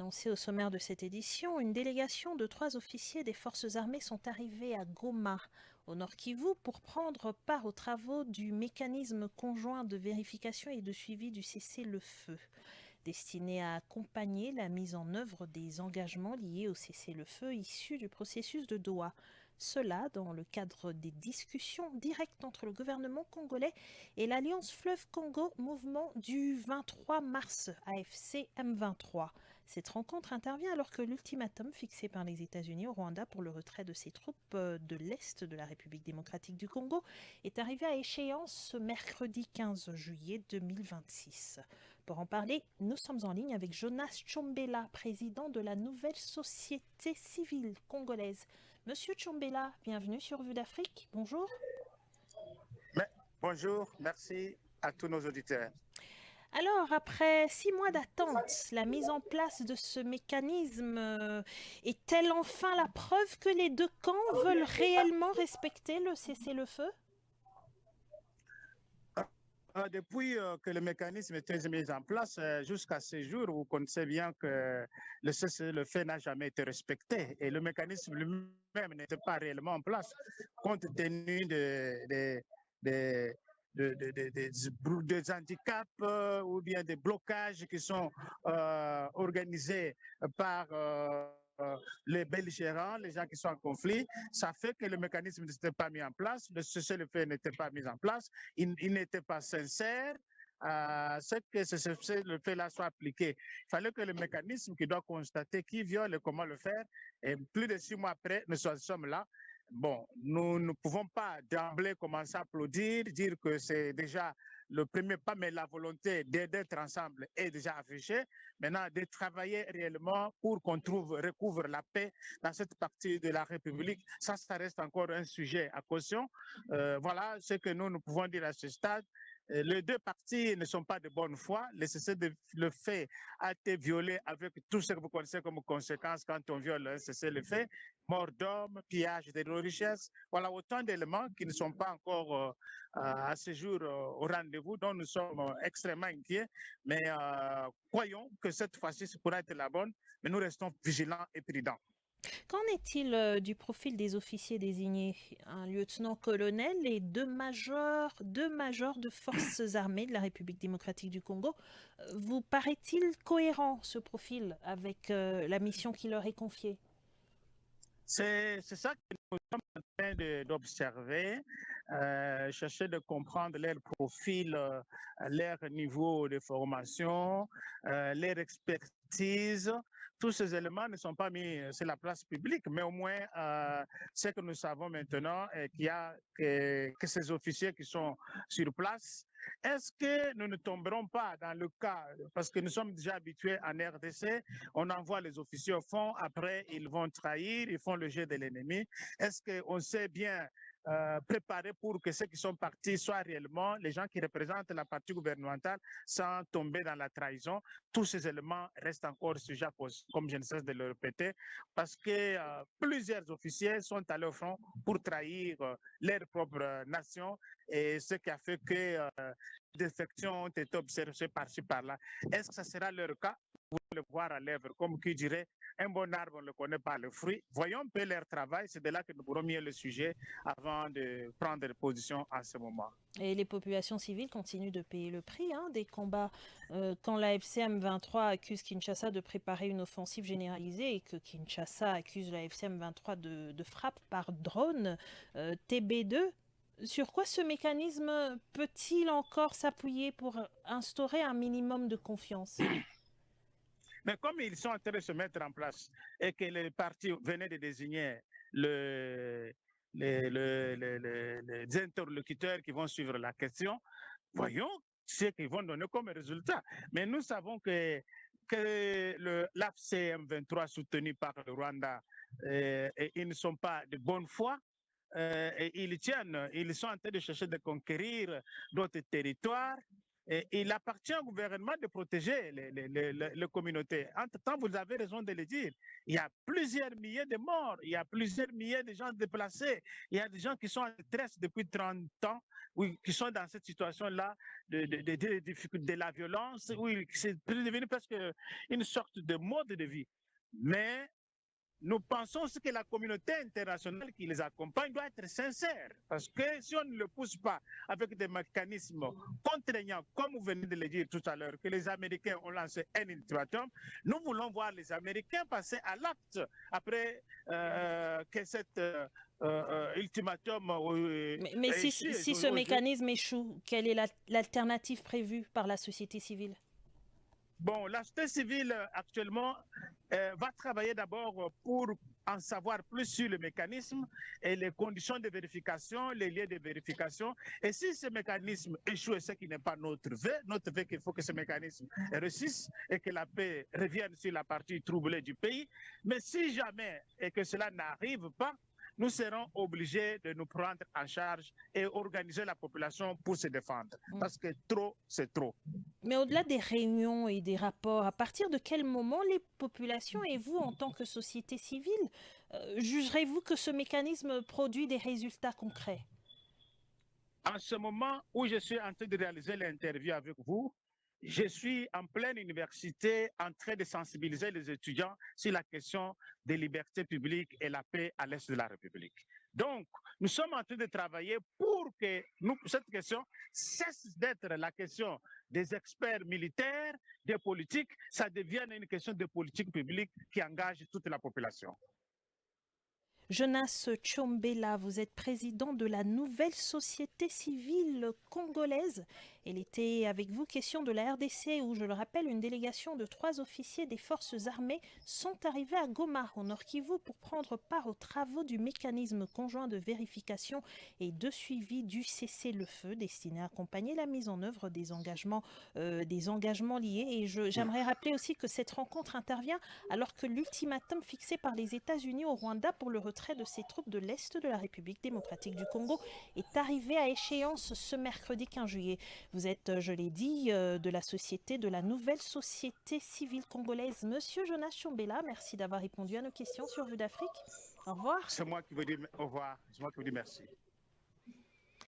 annoncé au sommaire de cette édition, une délégation de 3 officiers des forces armées sont arrivés à Goma, au Nord Kivu, pour prendre part aux travaux du mécanisme conjoint de vérification et de suivi du cessez-le-feu, destiné à accompagner la mise en œuvre des engagements liés au cessez-le-feu issus du processus de Doha. Cela dans le cadre des discussions directes entre le gouvernement congolais et l'Alliance Fleuve Congo, mouvement du 23 mars, AFC M23. Cette rencontre intervient alors que l'ultimatum fixé par les États-Unis au Rwanda pour le retrait de ses troupes de l'Est de la République démocratique du Congo est arrivé à échéance ce mercredi 15 juillet 2026. Pour en parler, nous sommes en ligne avec Jonas Tchombela, président de la nouvelle société civile congolaise. Monsieur Tchombela, bienvenue sur Vue d'Afrique. Bonjour. Bonjour, merci à tous nos auditeurs. Alors, après 6 mois d'attente, la mise en place de ce mécanisme est-elle enfin la preuve que les deux camps veulent réellement respecter le cessez-le-feu ? Depuis que le mécanisme était mis en place, jusqu'à ce jour, vous connaissez bien que le cessez-le-feu n'a jamais été respecté et le mécanisme lui-même n'était pas réellement en place, compte tenu des handicaps ou bien des blocages qui sont organisés par les belligérants, les gens qui sont en conflit. Ça fait que le mécanisme n'était pas mis en place, le cessez-le-feu n'était pas mis en place, il n'était pas sincère. Ce que ce cessez-le-feu-là soit appliqué. Il fallait que le mécanisme qui doit constater qui viole et comment le faire, et plus de 6 mois après, nous sommes là. Bon, nous ne pouvons pas d'emblée commencer à applaudir, dire que c'est déjà le premier pas, mais la volonté d'être ensemble est déjà affichée. Maintenant, de travailler réellement pour qu'on recouvre la paix dans cette partie de la République, ça reste encore un sujet à caution. Voilà ce que nous pouvons dire à ce stade. Les deux parties ne sont pas de bonne foi. Le cessez-le-feu a été violé avec tout ce que vous connaissez comme conséquence quand on viole un cessez-le-feu. Mort d'hommes, pillage de nos richesses. Voilà autant d'éléments qui ne sont pas encore à ce jour au rendez-vous, dont nous sommes extrêmement inquiets. Mais croyons que cette fois-ci, ce pourra être la bonne, mais nous restons vigilants et prudents. Qu'en est-il du profil des officiers désignés? Un lieutenant-colonel et deux majors de forces armées de la République démocratique du Congo. Vous paraît-il cohérent ce profil avec la mission qui leur est confiée? C'est ça que nous sommes en train d'observer, chercher de comprendre leur profil, leur niveau de formation, leur expertise. Tous ces éléments ne sont pas mis sur la place publique, mais au moins, ce que nous savons maintenant est que ces officiers qui sont sur place, est-ce que nous ne tomberons pas dans le cas, parce que nous sommes déjà habitués en RDC, on envoie les officiers au fond, après ils vont trahir, ils font le jeu de l'ennemi. Est-ce qu'on sait bien préparer pour que ceux qui sont partis soient réellement les gens qui représentent la partie gouvernementale sans tomber dans la trahison? Tous ces éléments restent encore sujets à cause, comme je ne cesse de le répéter, parce que plusieurs officiers sont allés au front pour trahir leur propre nation et ce qui a fait que des défections ont été observées par-ci par-là. Est-ce que ça sera leur cas? Vous le voir à l'œuvre, comme qui dirait, un bon arbre, on ne le connaît pas le fruit. Voyons un peu leur travail, c'est de là que nous pourrons mieux le sujet avant de prendre position à ce moment. Et les populations civiles continuent de payer le prix des combats. Quand la FCM 23 accuse Kinshasa de préparer une offensive généralisée et que Kinshasa accuse la FCM 23 de frappe par drone TB2, sur quoi ce mécanisme peut-il encore s'appuyer pour instaurer un minimum de confiance? Mais comme ils sont en train de se mettre en place et que les partis venaient de désigner les interlocuteurs qui vont suivre la question, voyons ce qu'ils vont donner comme résultat. Mais nous savons que l'AFCM 23 soutenu par le Rwanda, ils ne sont pas de bonne foi. Et ils sont en train de chercher de conquérir d'autres territoires. Et il appartient au gouvernement de protéger les communautés. Entre-temps, vous avez raison de le dire, il y a plusieurs milliers de morts, il y a plusieurs milliers de gens déplacés, il y a des gens qui sont en détresse depuis 30 ans, oui, qui sont dans cette situation-là de difficulté, de la violence, oui, c'est devenu presque une sorte de mode de vie. Mais nous pensons aussi que la communauté internationale qui les accompagne doit être sincère. Parce que si on ne le pousse pas avec des mécanismes contraignants, comme vous venez de le dire tout à l'heure, que les Américains ont lancé un ultimatum, nous voulons voir les Américains passer à l'acte après que cet ultimatum. Mais si ce mécanisme échoue, quelle est l'alternative prévue par la société civile? Bon, la société civile actuellement va travailler d'abord pour en savoir plus sur le mécanisme et les conditions de vérification, les liens de vérification. Et si ce mécanisme échoue, et ce qui n'est pas notre vœu qu'il faut que ce mécanisme réussisse et que la paix revienne sur la partie troublée du pays. Mais si jamais et que cela n'arrive pas, nous serons obligés de nous prendre en charge et organiser la population pour se défendre. Parce que trop, c'est trop. Mais au-delà des réunions et des rapports, à partir de quel moment les populations et vous, en tant que société civile, jugerez-vous que ce mécanisme produit des résultats concrets? En ce moment où je suis en train de réaliser l'interview avec vous, je suis en pleine université en train de sensibiliser les étudiants sur la question des libertés publiques et la paix à l'est de la République. Donc, nous sommes en train de travailler pour que cette question cesse d'être la question des experts militaires, des politiques, ça devienne une question de politique publique qui engage toute la population. Jonas Tchombela, vous êtes président de la nouvelle société civile congolaise. Elle était avec vous question de la RDC où, je le rappelle, une délégation de 3 officiers des forces armées sont arrivés à Goma, au Nord Kivu, pour prendre part aux travaux du mécanisme conjoint de vérification et de suivi du cessez-le-feu destiné à accompagner la mise en œuvre des engagements liés. Et j'aimerais rappeler aussi que cette rencontre intervient alors que l'ultimatum fixé par les États-Unis au Rwanda pour le retrait de ses troupes de l'Est de la République démocratique du Congo est arrivé à échéance ce mercredi 15 juillet. Vous êtes, je l'ai dit, de la nouvelle société civile congolaise. Monsieur Jonas Tchombela, merci d'avoir répondu à nos questions sur Vue d'Afrique. Au revoir. C'est moi qui vous dis au revoir. C'est moi qui vous dis merci.